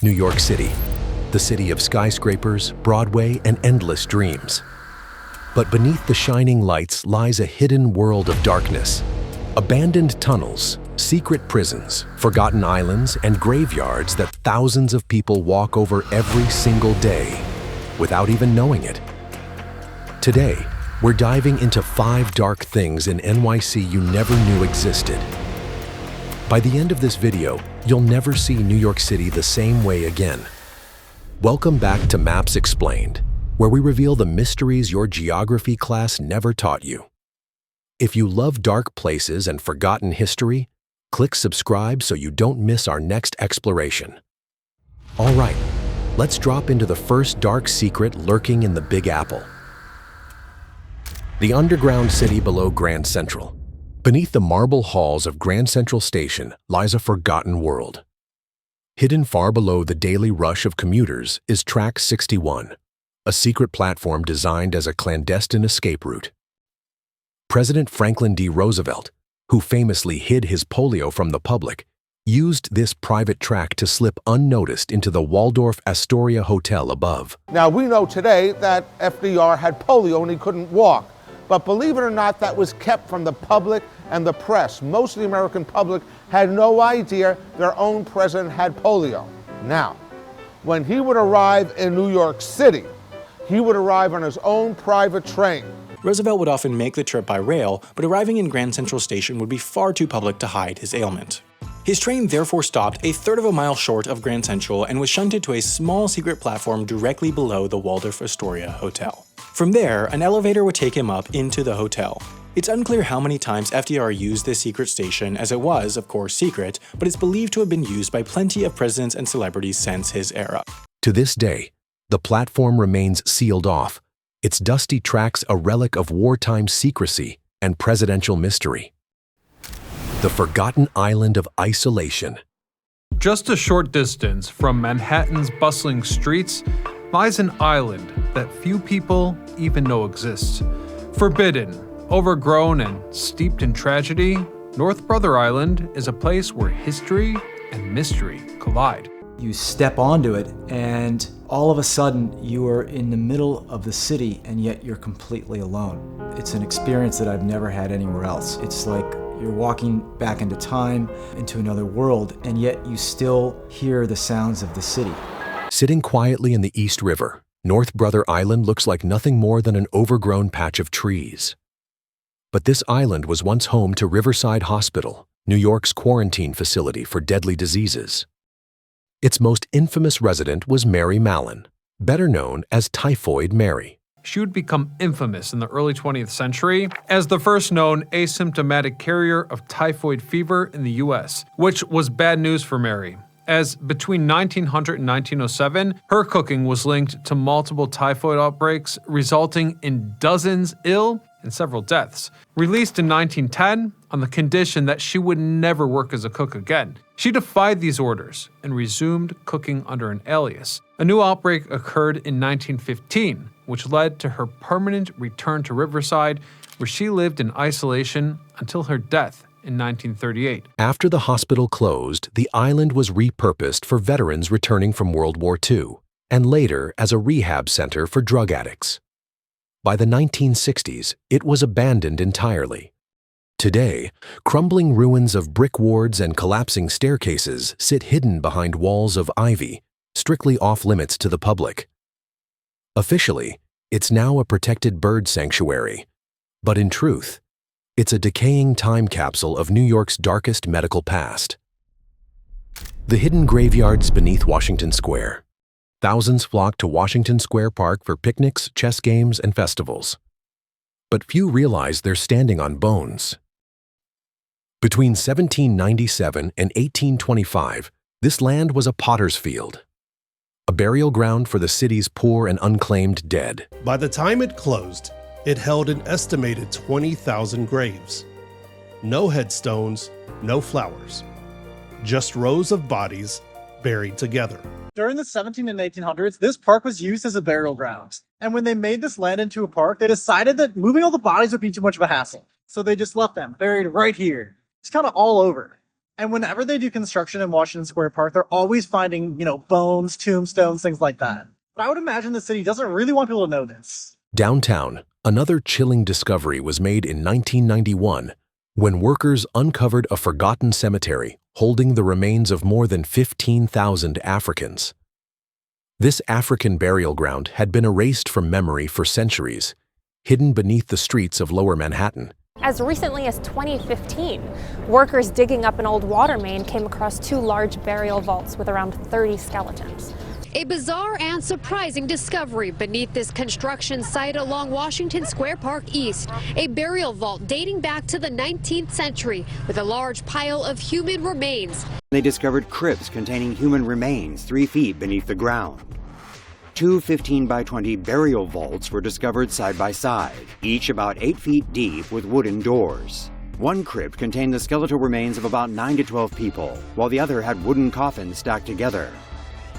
New York City, the city of skyscrapers, Broadway, and endless dreams. But beneath the shining lights lies a hidden world of darkness. Abandoned tunnels, secret prisons, forgotten islands, and graveyards that thousands of people walk over every single day without even knowing it. Today, we're diving into 5 dark things in NYC you never knew existed. By the end of this video, you'll never see New York City the same way again. Welcome back to Maps Explained, where we reveal the mysteries your geography class never taught you. If you love dark places and forgotten history, click subscribe so you don't miss our next exploration. All right, let's drop into the first dark secret lurking in the Big Apple. The underground city below Grand Central. Beneath the marble halls of Grand Central Station lies a forgotten world. Hidden far below the daily rush of commuters is Track 61, a secret platform designed as a clandestine escape route. President Franklin D. Roosevelt, who famously hid his polio from the public, used this private track to slip unnoticed into the Waldorf Astoria Hotel above. Now, we know today that FDR had polio and he couldn't walk. But believe it or not, that was kept from the public and the press. Most of the American public had no idea their own president had polio. Now, when he would arrive in New York City, he would arrive on his own private train. Roosevelt would often make the trip by rail, but arriving in Grand Central Station would be far too public to hide his ailment. His train therefore stopped a third of a mile short of Grand Central and was shunted to a small secret platform directly below the Waldorf Astoria Hotel. From there, an elevator would take him up into the hotel. It's unclear how many times FDR used this secret station, as it was, of course, secret, but it's believed to have been used by plenty of presidents and celebrities since his era. To this day, the platform remains sealed off, its dusty tracks a relic of wartime secrecy and presidential mystery. The forgotten island of isolation. Just a short distance from Manhattan's bustling streets lies an island that few people even know exists. Forbidden, overgrown, and steeped in tragedy, North Brother Island is a place where history and mystery collide. You step onto it and all of a sudden you are in the middle of the city and yet you're completely alone. It's an experience that I've never had anywhere else. It's like you're walking back into time, into another world, and yet you still hear the sounds of the city. Sitting quietly in the East River, North Brother Island looks like nothing more than an overgrown patch of trees. But this island was once home to Riverside Hospital, New York's quarantine facility for deadly diseases. Its most infamous resident was Mary Mallon, better known as Typhoid Mary. She would become infamous in the early 20th century as the first known asymptomatic carrier of typhoid fever in the US, which was bad news for Mary, as between 1900 and 1907, her cooking was linked to multiple typhoid outbreaks, resulting in dozens ill and several deaths. Released in 1910 on the condition that she would never work as a cook again, she defied these orders and resumed cooking under an alias. A new outbreak occurred in 1915, which led to her permanent return to Riverside, where she lived in isolation until her death in 1938. After the hospital closed, the island was repurposed for veterans returning from World War II, and later as a rehab center for drug addicts. By the 1960s, it was abandoned entirely. Today, crumbling ruins of brick wards and collapsing staircases sit hidden behind walls of ivy, strictly off-limits to the public. Officially, it's now a protected bird sanctuary, but in truth, it's a decaying time capsule of New York's darkest medical past. The hidden graveyards beneath Washington Square. Thousands flock to Washington Square Park for picnics, chess games, and festivals. But few realize they're standing on bones. Between 1797 and 1825, this land was a potter's field, a burial ground for the city's poor and unclaimed dead. By the time it closed, it held an estimated 20,000 graves. No headstones, no flowers, just rows of bodies buried together. During the 1700s and 1800s, this park was used as a burial ground. And when they made this land into a park, they decided that moving all the bodies would be too much of a hassle. So they just left them buried right here. It's kind of all over. And whenever they do construction in Washington Square Park, they're always finding, bones, tombstones, things like that. But I would imagine the city doesn't really want people to know this. Downtown, another chilling discovery was made in 1991 when workers uncovered a forgotten cemetery holding the remains of more than 15,000 Africans. This African burial ground had been erased from memory for centuries, hidden beneath the streets of Lower Manhattan. As recently as 2015, workers digging up an old water main came across 2 large burial vaults with around 30 skeletons. A bizarre and surprising discovery beneath this construction site along Washington Square Park East. A burial vault dating back to the 19th century with a large pile of human remains. They discovered crypts containing human remains 3 feet beneath the ground. 2 15 by 20 burial vaults were discovered side by side, each about 8 feet deep with wooden doors. One crypt contained the skeletal remains of about 9 to 12 people, while the other had wooden coffins stacked together.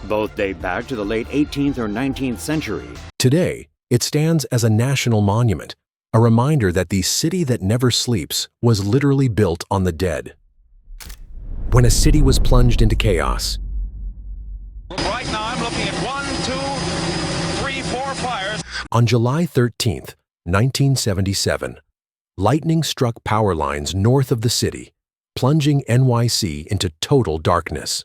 Both date back to the late 18th or 19th century. Today, it stands as a national monument, a reminder that the city that never sleeps was literally built on the dead. When a city was plunged into chaos, right now I'm looking at 1, 2, 3, 4 fires. On July 13th, 1977, lightning struck power lines north of the city, plunging NYC into total darkness.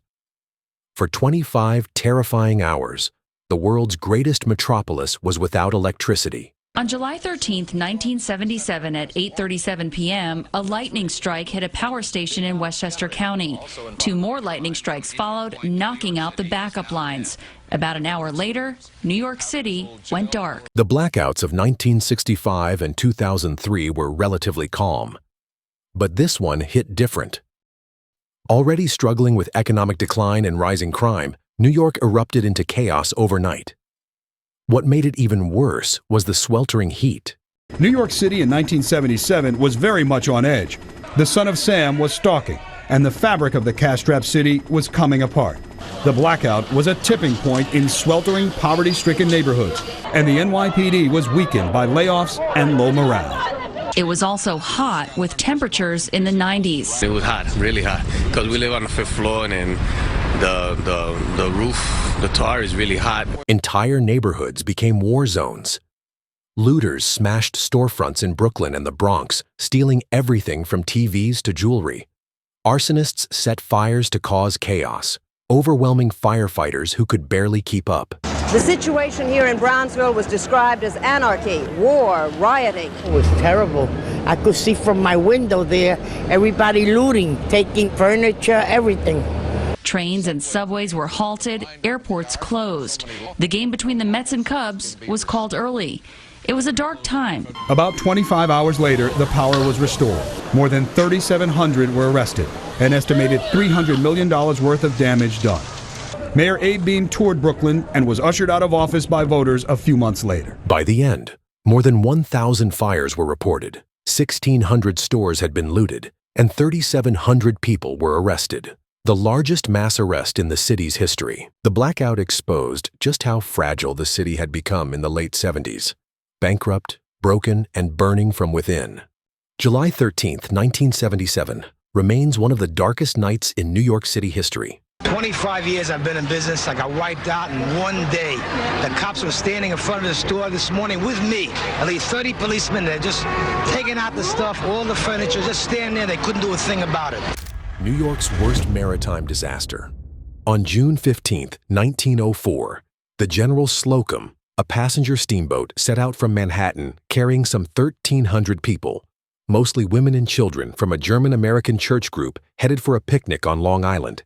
For 25 terrifying hours, the world's greatest metropolis was without electricity. On July 13, 1977 at 8:37 p.m., a lightning strike hit a power station in Westchester County. 2 more lightning strikes followed, knocking out the backup lines. About an hour later, New York City went dark. The blackouts of 1965 and 2003 were relatively calm. But this one hit different. Already struggling with economic decline and rising crime, New York erupted into chaos overnight. What made it even worse was the sweltering heat. New York City in 1977 was very much on edge. The son of Sam was stalking, and the fabric of the cash-strapped city was coming apart. The blackout was a tipping point in sweltering, poverty-stricken neighborhoods, and the NYPD was weakened by layoffs and low morale. It was also hot with temperatures in the 90s. It was hot, really hot, because we live on the 5th floor and the roof, the tar is really hot. Entire neighborhoods became war zones. Looters smashed storefronts in Brooklyn and the Bronx, stealing everything from TVs to jewelry. Arsonists set fires to cause chaos, overwhelming firefighters who could barely keep up. The situation here in Brownsville was described as anarchy, war, rioting. It was terrible. I could see from my window there, everybody looting, taking furniture, everything. Trains and subways were halted, airports closed. The game between the Mets and Cubs was called early. It was a dark time. About 25 hours later, the power was restored. More than 3,700 were arrested. An estimated $300 million worth of damage done. Mayor Abe Beame toured Brooklyn and was ushered out of office by voters a few months later. By the end, more than 1,000 fires were reported, 1,600 stores had been looted, and 3,700 people were arrested. The largest mass arrest in the city's history. The blackout exposed just how fragile the city had become in the late 70s. Bankrupt, broken, and burning from within. July 13, 1977, remains one of the darkest nights in New York City history. 25 years I've been in business. I got wiped out in one day. The cops were standing in front of the store this morning with me. At least 30 policemen. They're just taking out the stuff, all the furniture, just standing there. They couldn't do a thing about it. New York's worst maritime disaster. On June 15, 1904, the General Slocum, a passenger steamboat, set out from Manhattan carrying some 1,300 people, mostly women and children from a German-American church group headed for a picnic on Long Island.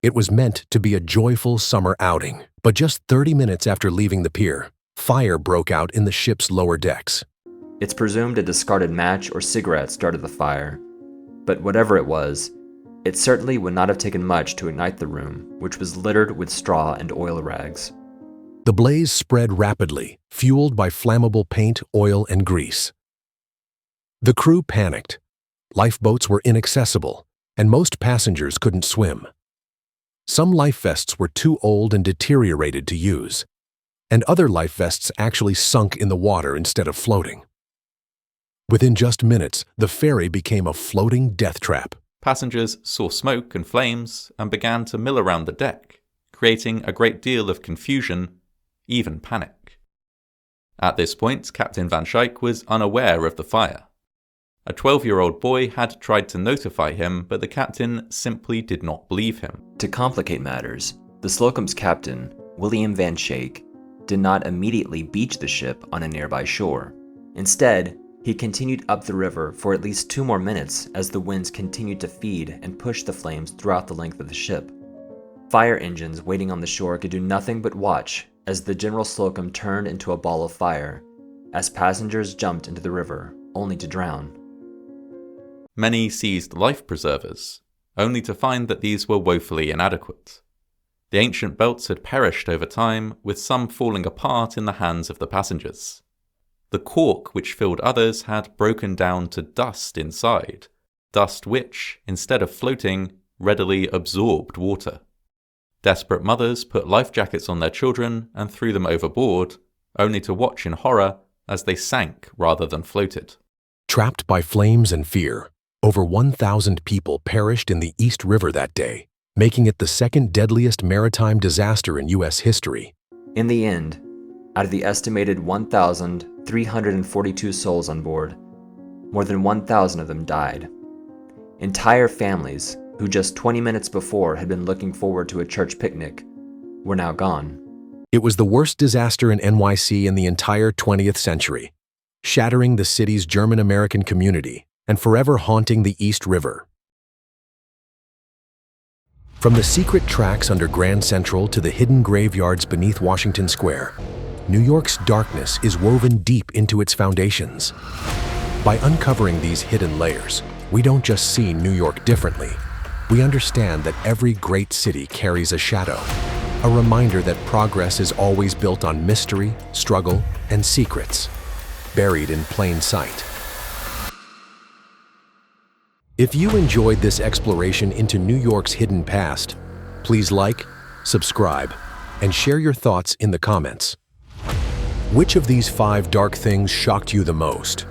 It was meant to be a joyful summer outing, but just 30 minutes after leaving the pier, fire broke out in the ship's lower decks. It's presumed a discarded match or cigarette started the fire, but whatever it was, it certainly would not have taken much to ignite the room, which was littered with straw and oil rags. The blaze spread rapidly, fueled by flammable paint, oil, and grease. The crew panicked. Lifeboats were inaccessible, and most passengers couldn't swim. Some life vests were too old and deteriorated to use, and other life vests actually sunk in the water instead of floating. Within just minutes, the ferry became a floating death trap. Passengers saw smoke and flames and began to mill around the deck, creating a great deal of confusion, even panic. At this point, Captain Van Schaik was unaware of the fire. A 12-year-old boy had tried to notify him, but the captain simply did not believe him. To complicate matters, the Slocum's captain, William Van Schaik, did not immediately beach the ship on a nearby shore. Instead, he continued up the river for at least 2 more minutes as the winds continued to feed and push the flames throughout the length of the ship. Fire engines waiting on the shore could do nothing but watch as the General Slocum turned into a ball of fire, as passengers jumped into the river, only to drown. Many seized life preservers, only to find that these were woefully inadequate. The ancient belts had perished over time, with some falling apart in the hands of the passengers. The cork which filled others had broken down to dust inside, dust which, instead of floating, readily absorbed water. Desperate mothers put life jackets on their children and threw them overboard, only to watch in horror as they sank rather than floated. Trapped by flames and fear, over 1,000 people perished in the East River that day, making it the second deadliest maritime disaster in U.S. history. In the end, out of the estimated 1,342 souls on board, more than 1,000 of them died. Entire families, who just 20 minutes before had been looking forward to a church picnic, were now gone. It was the worst disaster in NYC in the entire 20th century, shattering the city's German-American community and forever haunting the East River. From the secret tracks under Grand Central to the hidden graveyards beneath Washington Square, New York's darkness is woven deep into its foundations. By uncovering these hidden layers, we don't just see New York differently. We understand that every great city carries a shadow, a reminder that progress is always built on mystery, struggle, and secrets, buried in plain sight. If you enjoyed this exploration into New York's hidden past, please like, subscribe, and share your thoughts in the comments. Which of these 5 dark things shocked you the most?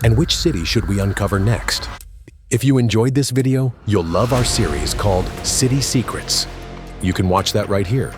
And which city should we uncover next? If you enjoyed this video, you'll love our series called City Secrets. You can watch that right here.